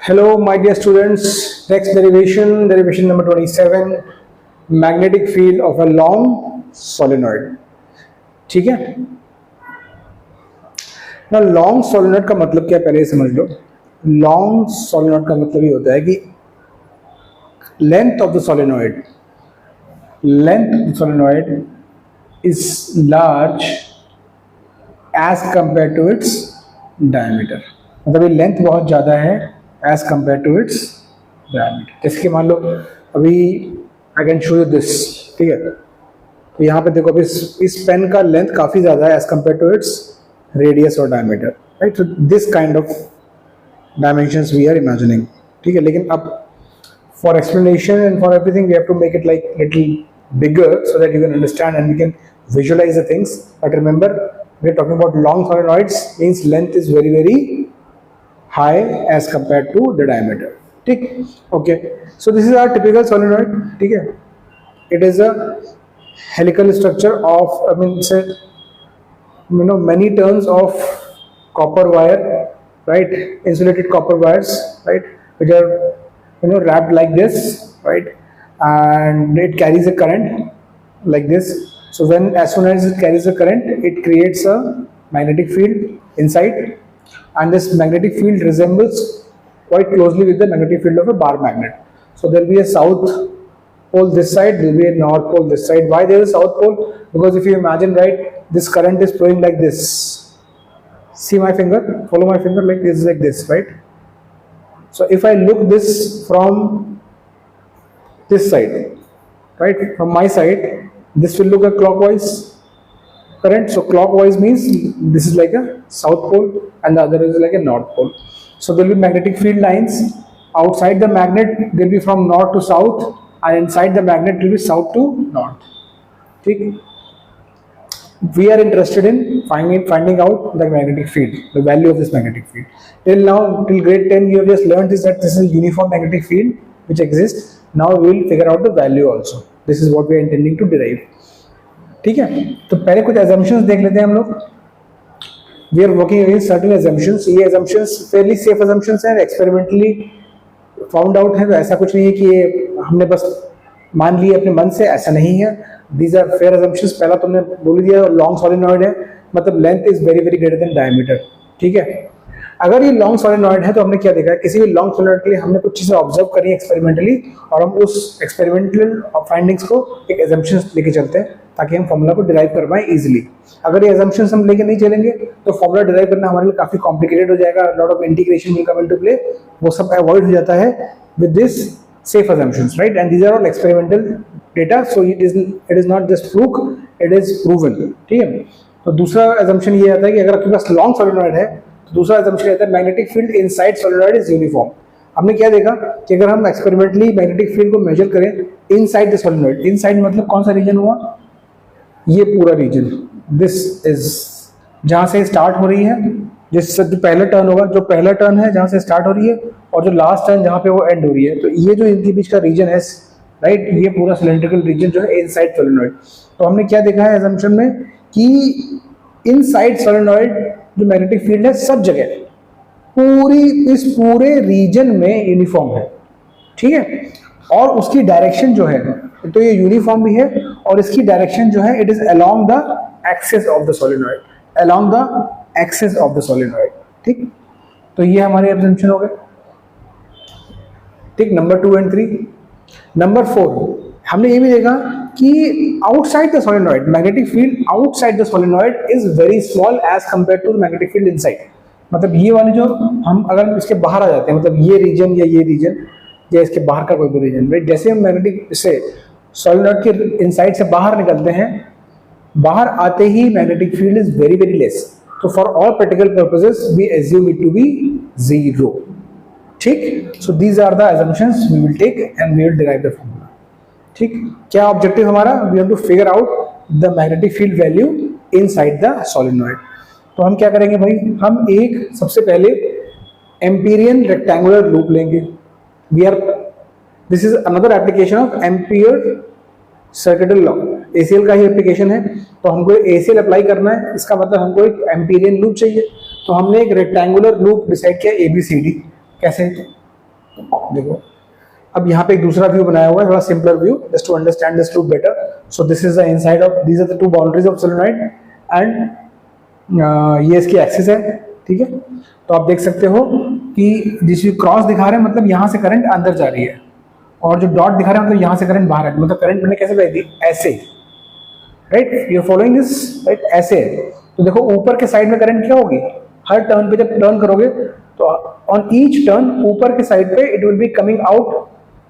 Hello, my dear students. Next derivation number 27, magnetic field of a long solenoid. ठीक है ना। Long solenoid का मतलब क्या, पहले समझ लो। लॉन्ग सोलेनोइड का मतलब ये होता है कि length of the solenoid is large as compare to its diameter. मतलब ये लेंथ बहुत ज़्यादा है as compare to its diameter. जैसे कि मान लो अभी I can show you this, ठीक है। तो यहाँ पे देखो, अभी इस पेन का लेंथ काफ़ी ज़्यादा है as compare to its radius और diameter, right. So this kind of dimensions we are imagining, ठीक है। लेकिन अब for explanation and for everything we have to make it like little bigger so that you can understand and we can visualize the things. But remember, we are talking about long solenoids, means length is very very high as compared to the diameter. ठीक, okay. So this is our typical solenoid, ठीक है। It is a helical structure of, I mean, say, many turns of copper wire, right? Insulated copper wires, right? Which are wrapped like this, right? And it carries a current like this. So as soon as it carries a current, it creates a magnetic field inside, and this magnetic field resembles quite closely with the magnetic field of a bar magnet. So there will be a south pole this side, there will be a north pole this side. Why there is a south pole? Because if you imagine, right, this current is flowing like this. See my finger, follow my finger, like this, right? So if I look this from this side, right, from my side, this will look a clockwise current. So clockwise means this is like a south pole and the other is like a north pole. So there will be magnetic field lines outside the magnet. They will be from north to south, and inside the magnet will be south to north. ठीक, we are interested in finding out the magnetic field, the value of this magnetic field. Till now, till grade 10, you have just learned is that this is a uniform magnetic field which exists. Now we will figure out the value also. This is what we are intending to derive. ठीक है, तो पहले कुछ assumptions देख लेते हैं हम लोग। We are working against certain assumptions. ये assumptions fairly safe assumptions हैं, experimentally found out है। तो ऐसा कुछ नहीं है कि ये हमने बस मान लिए अपने मन से, ऐसा नहीं है। These are fair assumptions. पहला तुमने बोल दिया लॉन्ग सोलेनोइड है, मतलब length is very very greater than diameter, ठीक है। अगर ये लॉन्ग सोलेनोइड है तो हमने क्या देखा है, किसी भी लॉन्ग सोलेनोइड के लिए हमने कुछ चीजें ऑब्जर्व करी एक्सपेरिमेंटली, और हम उस एक्सपेरिमेंटल फाइंडिंग्स को एक एजम्पशंस लेके चलते हैं ताकि हम फॉर्मूला को डिराइव कर पाएं इजीली। अगर ये एजम्पशंस हम लेके नहीं चलेंगे तो फॉर्मूला डिराइव करना हमारे लिए काफी कॉम्प्लिकेटेड हो जाएगा, lot of integration will come into play. वो सब अवॉइड हो जाता है with this safe assumptions, right? And these are all experimental data, so it is not just fluke, it is proven, ठीक है। तो दूसरा assumption ये आता है कि अगर आपके पास लॉन्ग सोलेनोइड है तो दूसरा assumption आता है magnetic field inside solenoid is uniform. हमने क्या देखा कि अगर हम एक्सपेरिमेंटली मैग्नेटिक फील्ड को मेजर करें इनसाइड द सोलेनोइड, इनसाइड मतलब कौन सा रीजन हुआ, ये पूरा रीजन, दिस इज जहां से स्टार्ट हो रही है, जिससे जो पहला टर्न होगा, जो पहला टर्न है जहां से स्टार्ट हो रही है, और जो लास्ट टर्न जहां पे वो एंड हो रही है, तो ये जो इनके बीच का रीजन है, राइट, ये पूरा सिलेंड्रिकल रीजन जो है इनसाइड सोलेनोइड। तो हमने क्या देखा है असम्पशन में कि इनसाइड सोलेनोइड जो मैग्नेटिक फील्ड है सब जगह इस पूरे रीजन में यूनिफॉर्म है, ठीक है। और उसकी डायरेक्शन जो है, तो ये यूनिफॉर्म भी है और इसकी डायरेक्शन जो है it is along the axis of the solenoid, along the axis of the solenoid, ठीक। तो ये हमारे असम्पशन हो गए, ठीक। Number 2 and 3। नंबर 4 हमने ये भी देखा कि outside the solenoid magnetic field outside the solenoid is very small as compare to magnetic field inside. मतलब ये वाले जो हम अगर इसके बाहर आ जाते हैं, मतलब ये रीजन या ये रीजन या इसके बाहर का कोई भी रीजन, राइट, जैसे हम मैग्नेटिक से सोलेनोइड के इनसाइड से बाहर निकलते हैं, बाहर आते ही magnetic field is very very less. तो for all practical purposes we assume it to be 0, ठीक। So these are the assumptions we will take and we will derive the formula, ठीक। क्या ऑब्जेक्टिव हमारा, we have to figure out the magnetic field value inside the solenoid। तो हम क्या करेंगे भाई, हम एक सबसे पहले एम्पीरियन रेक्टेंगुलर लूप लेंगे। This is another application of ampere circuital law, ACL का ही एप्लीकेशन है। तो हमको ACL अप्लाई करना है, इसका मतलब हमको एक एम्पीरियन लूप चाहिए। तो हमने एक रेक्टेंगुलर लूप डिसाइड किया ABCD। कैसे, देखो अब यहाँ पे एक दूसरा व्यू बनाया हुआ है, थोड़ा simpler view, just to understand this loop better. So this is the inside of, these are the two boundaries of solenoid and ये इसकी एक्सिस है. ठीक है, तो आप देख सकते हो कि जिस क्रॉस दिखा रहे हैं मतलब यहाँ से करंट अंदर जा रही है, और जो डॉट दिखा रहे हैं मतलब यहाँ से करंट बाहर है. मतलब करंट मैंने कैसे बह दी, ऐसे, right, you are following this, right, ऐसे. तो देखो ऊपर के साइड में करंट क्या होगी, हर टर्न पे जब टर्न करोगे तो ऑन ईच टर्न ऊपर के साइड पे it will be coming out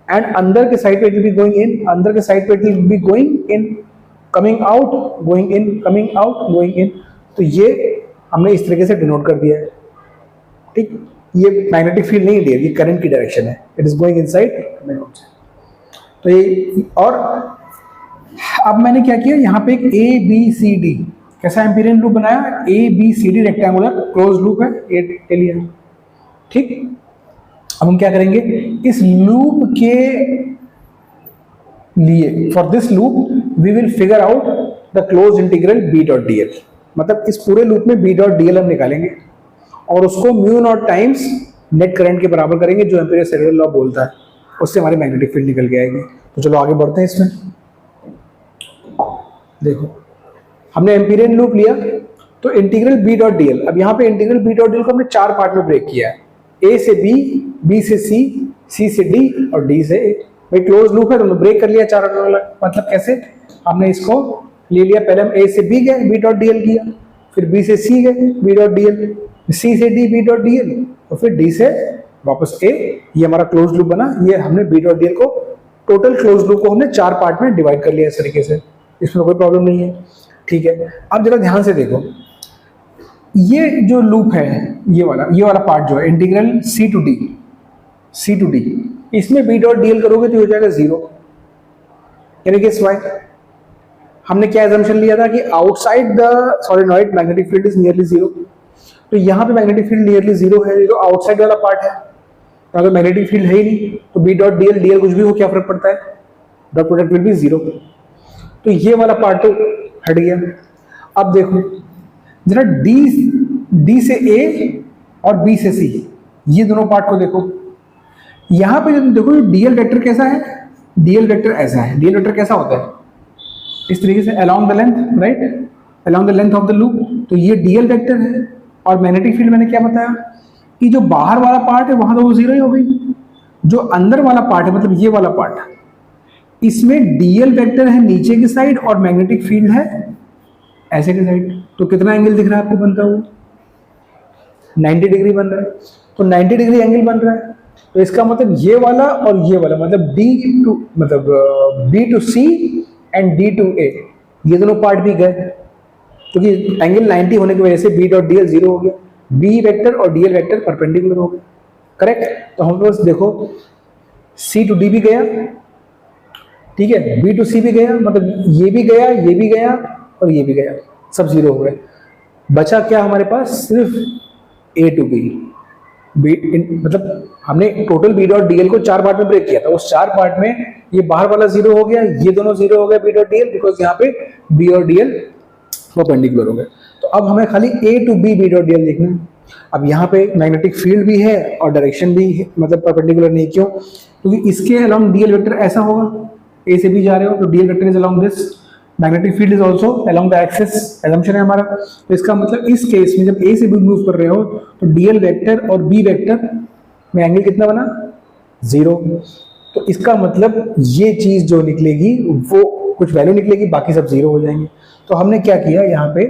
and अंदर के साइड पे it will be going in, अंदर के साइड पे it will be going in, coming out, going in, coming out, going in. तो ये हमने इस तरीके से डिनोट कर दिया है. ठीक, ये मैग्नेटिक फील्ड नहीं है, ये करंट की डायरेक्शन है, it is going inside, coming out. तो ये, और अब मैंने क्या किया, यहाँ पे एक ए बी सी डी कैसा एम्पीरियन लूप बनाया, A B C D rectangular close loop है के लिए. ठीक, अब हम क्या करेंगे, इस लूप के लिए, for this loop we will figure out the close integral B dot D L. मतलब इस पूरे लूप में बी डॉट डी एल हम निकालेंगे और उसको mu naught times net current के बराबर करेंगे, जो एम्पीरियन सेकेंड लॉ बोलता है, उससे हमारी मैग्नेटिक फील्ड निकल के आएगी. तो चलो आगे बढ़ते हैं इसमें. देखो हमने एम्पीरियन लूप लिया, तो integral B dot D L, अब यहाँ पे integral B dot D L को हमने चार पार्ट में ब्रेक किया है, ए से बी, बी से सी, सी से डी और डी से ए. भाई क्लोज लूप है तो हमने ब्रेक कर लिया चार अलग. मतलब कैसे, हमने इसको ले लिया, पहले हम ए से बी गए, बी डॉट डी एल किया, फिर बी से सी गए, B dot D L, C से D, B dot D L, और फिर डी से वापस ए. ये हमारा क्लोज लूप बना. ये हमने बी डॉट डी एल को, टोटल क्लोज लूप को हमने चार पार्ट में डिवाइड कर लिया इस तरीके से, इसमें कोई प्रॉब्लम नहीं है. ठीक है, अब जरा ध्यान से देखो, ये जो लूप है, ये वाला पार्ट जो है integral C to D, C to D, इसमें बी डॉट डी एल करोगे तो हो जाएगा जीरो. यानी कि वाई हमने क्या एजम्पशन लिया था कि outside the solenoid magnetic field is nearly zero. तो यहाँ पे मैग्नेटिक फील्ड नियरली जीरो है, जो आउटसाइड वाला पार्ट है. अगर मैग्नेटिक फील्ड है ही नहीं तो बी डॉट डी एल कुछ भी हो, क्या फर्क पड़ता है, dot product will be zero. तो ये वाला पार्ट तो हट गया. अब देखो जरा डी से ए और बी से सी, ये दोनों पार्ट को देखो. यहां पे जब देखो डीएल वेक्टर कैसा है, डीएल वेक्टर ऐसा है. डीएल वेक्टर कैसा होता है, इस तरीके से along the length, right, along the length of the loop. तो ये डीएल वेक्टर है. और मैग्नेटिक फील्ड मैंने क्या बताया कि जो बाहर वाला पार्ट है वहां तो वो जीरो ही हो गई, जो अंदर वाला पार्ट है मतलब ये वाला पार्ट, इसमें डीएल वेक्टर है नीचे की साइड और मैग्नेटिक फील्ड है ऐसे की साइड. तो कितना एंगल दिख रहा है आपको बनता हुआ, 90 डिग्री बन रहा है. तो 90 डिग्री एंगल बन रहा है. तो इसका मतलब ये वाला और ये वाला, मतलब डी टू, मतलब B to C and D to A, ये दोनों पार्ट भी गए, क्योंकि एंगल 90 होने की वजह से B dot D L zero हो गया, बी वेक्टर और डी एल वेक्टर परपेंडिकुलर हो गए. करेक्ट. तो हम बस देखो सी टू डी भी गया, ठीक है, बी टू सी भी गया, मतलब ये भी गया, ये भी गया और ये भी गया, सब जीरो हो गए. बचा क्या हमारे पास, सिर्फ ए टू बी. मतलब हमने total B dot D L को चार पार्ट में ब्रेक किया था, उस चार पार्ट में ये बाहर वाला जीरो हो गया, ये दोनों जीरो हो गए B dot D L, because यहाँ पे बी और डी एल परपेंडिकुलर हो गए. तो अब हमें खाली A to B B dot D L देखना है. अब यहाँ पे मैग्नेटिक फील्ड भी है और डायरेक्शन भी है, मतलब परपेंडिकुलर नहीं. क्यों, क्योंकि इसके अलोंग डी एल वेक्टर ऐसा होगा, ए से बी जा रहे हो तो D L vector is along this, magnetic field is also along the axis, assumption है हमारा. तो इसका मतलब इस केस में जब ए से बी मूव कर रहे हो तो डीएल वेक्टर और बी वेक्टर में एंगल कितना बना, जीरो. तो इसका मतलब ये चीज जो निकलेगी वो कुछ वैल्यू निकलेगी, बाकी सब जीरो हो जाएंगे. तो हमने क्या किया, यहाँ पे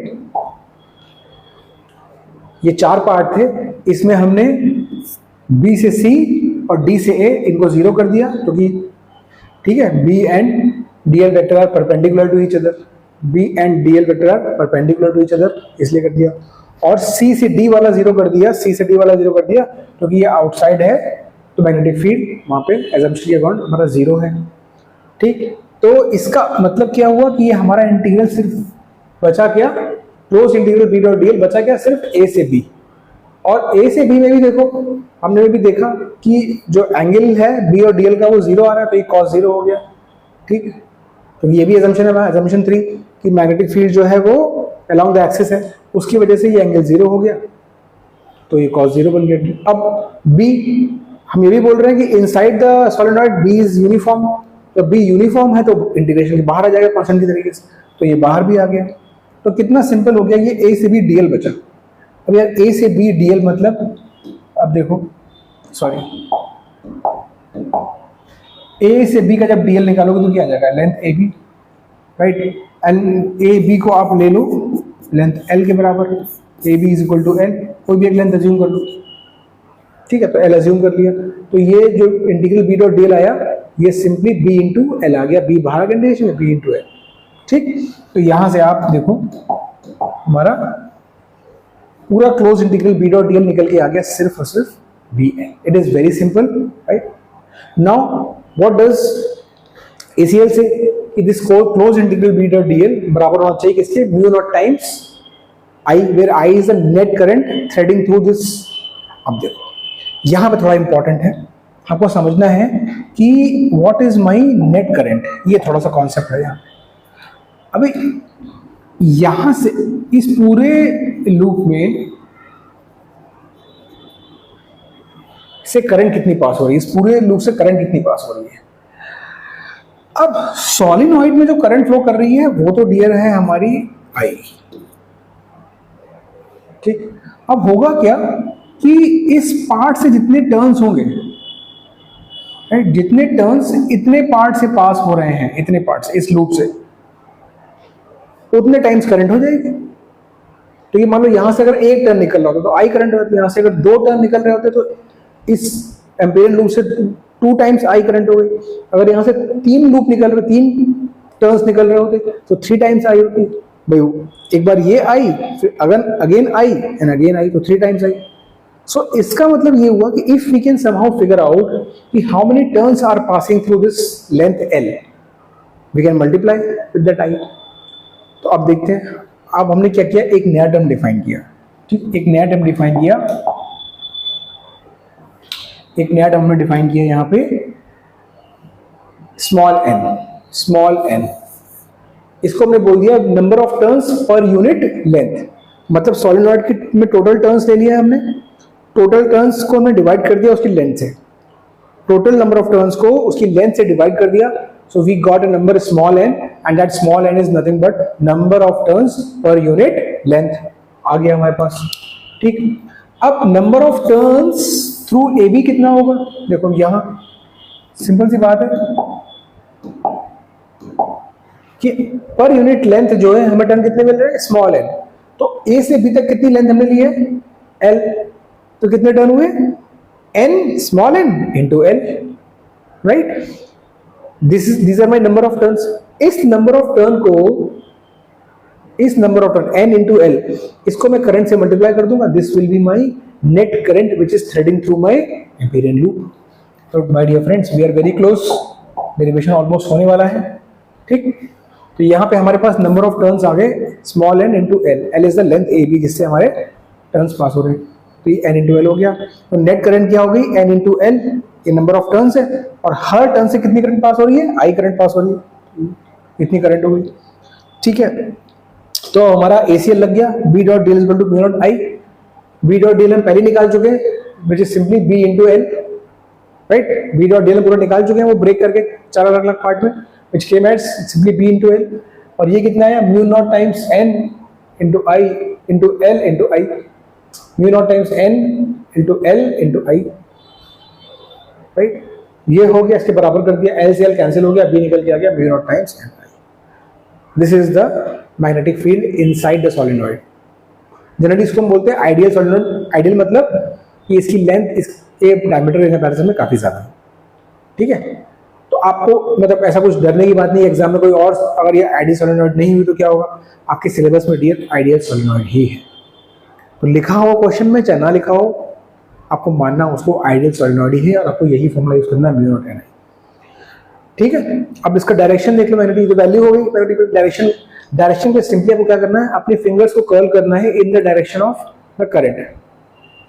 ये चार पार्ट थे, इसमें हमने बी से सी और डी से ए इनको जीरो कर दिया, क्योंकि ठीक है B and DL vector are perpendicular to each other, B and DL vector are perpendicular to each other, इसलिए कर दिया. और सी से डी वाला जीरो कर दिया, सी से डी वाला जीरो कर दिया क्योंकि ये आउटसाइड है, तो मैग्नेटिक फील्ड वहां पे एजम्पशन के अकॉर्डिंग हमारा जीरो है. ठीक, तो इसका मतलब क्या हुआ कि ये हमारा इंटीग्रल सिर्फ बचा क्या, close integral B dot DL बचा क्या, सिर्फ ए से बी. और ए से बी में भी देखो, हमने भी देखा कि जो एंगल है बी और डीएल का वो जीरो आ रहा है, तो ये कॉस जीरो हो गया. ठीक, तो ये भी एजम्पशन है, एजम्पशन 3 कि मैग्नेटिक फील्ड जो है वो अलोंग द एक्सिस है, उसकी वजह से ये एंगल जीरो हो गया, तो ये कॉस जीरो बन गया. अब बी हम ये भी बोल रहे हैं कि inside the solenoid B is uniform, तो बी यूनिफॉर्म है तो इंटीग्रेशन के बाहर आ जाएगा कांस्टेंट की तरीके से, तो ये बाहर भी आ गया। तो कितना सिंपल हो गया, ये ए से बी डीएल बचा। अब यार ए से बी डीएल मतलब, अब देखो सॉरी, ए से बी का जब डीएल निकालोगे तो क्या आ जाएगा, length A B, right. And A B को आप ले लो लेंथ एल के बराबर, A B is equal to L, कोई भी एक लेंथ अज्यूम कर लो, ठीक है। तो एल अज्यूम कर लिया, तो ये जो इंटीग्रल बी डॉट डीएल आया ये सिंपली बी इंटू एल आ गया, बी बाहर कंडीशन में बी इंटू एल, ठीक। तो यहां से आप देखो हमारा पूरा close integral B dot DL निकल के आ गया सिर्फ और सिर्फ B L. It is very simple, right. Now what does ACL say, कि this close integral B dot DL बराबर होना चाहिए किसके, mu naught times I, where I is the net current threading through this. अब देखो यहां पे थोड़ा इंपॉर्टेंट है, आपको समझना है कि what is my net current, ये थोड़ा सा कॉन्सेप्ट है यहाँ। अभी यहां से इस पूरे लूप में से करंट कितनी पास हो रही है, इस पूरे लूप से करंट कितनी पास हो रही है। अब सॉलिनॉइड में जो करंट फ्लो कर रही है वो तो डियर है हमारी आई, ठीक। अब होगा क्या कि इस पार्ट से जितने टर्न्स होंगे, राइट, जितने टर्न्स इतने पार्ट से पास हो रहे हैं, इतने पार्ट से इस लूप से, उतने टाइम्स करंट हो जाएगी। तो ये मान लो यहां से अगर एक टर्न निकल रहा होता तो आई करंट होता, यहां से अगर दो टर्न निकल रहे होते तो इस एम्पिरियन लूप से 2 टाइम्स आई करंट हो गई। अगर यहां से 3 लूप निकल रहे, 3 टर्न्स निकल रहे होते तो 3 टाइम्स आई होती। भाई एक बार ये आई, फिर again I and again I, तो 3 टाइम्स आई। सो इसका मतलब ये हुआ कि if we can somehow figure out कि how many turns are passing through this length L, we can multiply with that I. तो अब देखते हैं, अब हमने क्या किया, एक नया टर्म डिफाइन किया, ठीक। एक नया टर्म डिफाइन किया, एक नया टर्म में डिफाइन किया यहाँ पे स्मॉल एन, स्मॉल एन। इसको हमने बोल दिया number of turns per unit length, मतलब सॉलिनॉइड की में टोटल टर्न्स ले लिया है हमने, टोटल टर्न्स को हमने डिवाइड कर दिया उसकी लेंथ से, टोटल नंबर ऑफ टर्न्स को उसकी लेंथ से डिवाइड कर दिया। So we got a number small n and that small n is nothing but number of turns per unit length आ गया हमारे पास, ठीक। अब number of turns through A B कितना होगा, देखो यहां सिंपल सी बात है कि पर यूनिट लेंथ जो है हमें टर्न कितने मिल रहे हैं, स्मॉल एन। तो ए से बी तक कितनी लेंथ हमने ली है, एल, तो कितने टर्न हुए, n small n into L, right. these are my number of turns। इस नंबर ऑफ टर्न को, इस number of turn n into L, इसको मैं करंट से मल्टीप्लाई कर दूंगा, this will be my net current which is threading through my Amperian loop. तो my dear friends, we are very close, derivation almost होने वाला है, ठीक। तो यहाँ पे हमारे पास नंबर ऑफ टर्न्स आ गए small n into L, L is the length A B जिससे हमारे टर्न्स पास हो रहे हैं, तो ये n इंटू एल हो गया। तो नेट करंट क्या हो गई, n इंटू एल, ये नंबर ऑफ टर्न्स है, और हर टर्न से कितनी करंट पास हो रही है, आई करंट पास हो रही है, इतनी करंट हो गई, ठीक है। तो हमारा एसीएल लग गया, B dot D L equal to mu naught I. B dot D L हम पहले निकाल चुके हैं, which is simply B into L, right. B dot D L पूरा निकाल चुके हैं, वो ब्रेक करके 4 अलग अलग पार्ट में, which came as simply B into L. और ये कितना आया, mu naught times n into I into L into I, mu naught times n into L into I, right. ये हो गया, इसके बराबर कर दिया, एल से एल कैंसिल हो गया, बी निकल के आ गया mu naught times N I. This is the magnetic field inside the solenoid. Generally इसको हम बोलते हैं आइडियल सॉलिनॉइड। आइडियल मतलब कि इसकी लेंथ इसके डायमीटर के कंपैरिजन में काफी ज्यादा है, ठीक है। तो आपको मतलब ऐसा कुछ डरने की बात नहीं है, एग्जाम में कोई और अगर ये आइडियल सॉलिनॉइड नहीं हुई तो क्या होगा, आपके सिलेबस में डियर आइडियल सॉलिनॉइड ही है। तो लिखा हो क्वेश्चन में चाहे ना लिखा हो, आपको मानना उसको आइडियल सॉलिनॉइड ही है और आपको यही फॉर्मूला यूज करना है, म्यू नॉट एन आई, ठीक है। अब इसका डायरेक्शन देख लो, मैग्नेटिक वैल्यू हो गई, मैग्नेटिक डायरेक्शन। डायरेक्शन पे सिंपली आपको क्या करना है, अपने फिंगर्स को कर्ल करना है in the direction of the current.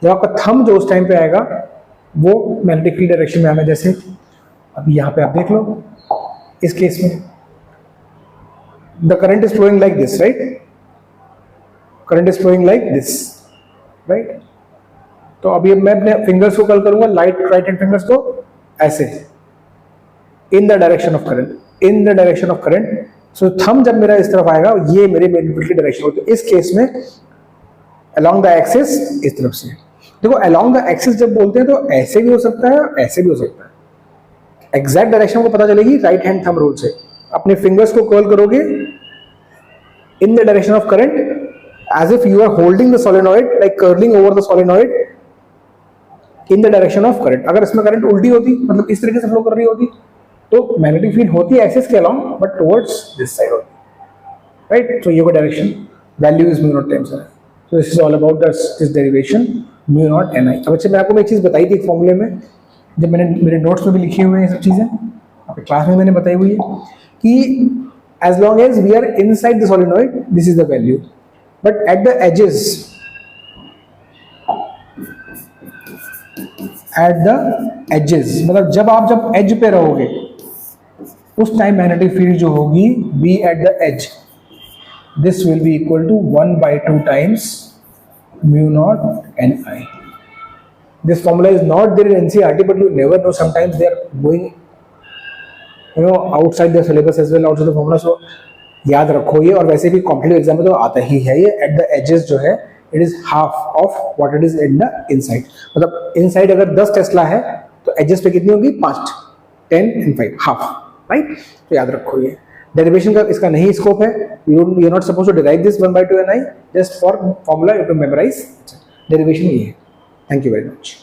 जब आपका थंब जो उस टाइम पे आएगा वो मैग्नेटिक फील्ड डायरेक्शन में आएगा। जैसे अभी यहाँ पे आप देख लो, इस केस में the current is flowing like this, right, current is flowing like this, right. तो अभी मैं अपने फिंगर्स को कर्ल करूंगा, राइट हैंड फिंगर्स को ऐसे, in the direction of current, in the direction of current. So thumb जब मेरा इस तरफ आएगा, ये मेरे मैग्नेटिक की डायरेक्शन होती है। इस केस में अलोंग द एक्सिस इस तरफ से। देखो अलोंग द एक्सिस जब बोलते हैं तो ऐसे भी हो सकता है और ऐसे भी हो सकता है। एग्जैक्ट डायरेक्शन को पता चलेगी राइट हैंड थंब रूल से। अपने फिंगर्स को कर्ल करोगे in the direction of current, as if you are holding the solenoid, like curling over the solenoid in the direction of current। अगर इसमें करंट उल्टी होती, मतलब इस तरीके से फ्लो कर रही होती, तो मैग्नेटिक फील्ड होती है एक्सिस के along but towards this side होती, राइट। सो ये कोई direction value is mu naught times. So this is all about this derivation mu naught n I. अब अच्छा मैं आपको एक चीज बताई थी एक फॉर्मूले में, जब मैंने मेरे नोट्स में भी लिखी हुई है ये सब चीजें, आपके क्लास में मैंने बताई हुई है कि as long as we are inside the solenoid, this is the value, but at the edges, मतलब जब एज पे रहोगे उस टाइम मैग्नेटिक फील्ड जो होगी B at the edge, this will be equal to 1/2 times mu naught n I. This formula is not there in NCERT, but you never know, sometimes they are going outside the syllabus as well, outside the formula. So याद रखो ये, और वैसे भी competitive exam में तो आता ही है ये। एट द एजेस जो है it is half of what it is at the inside. मतलब इनसाइड अगर 10 टेस्ला है तो एजेस पे कितनी होगी? 5, 10 एंड 5, हाफ, राइट। तो याद रखो ये डेरिवेशन का इसका नहीं स्कोप है। You are not suppose to derive this 1/2 ni, just for formula you to memorise. Derivation ये है। Thank you very much.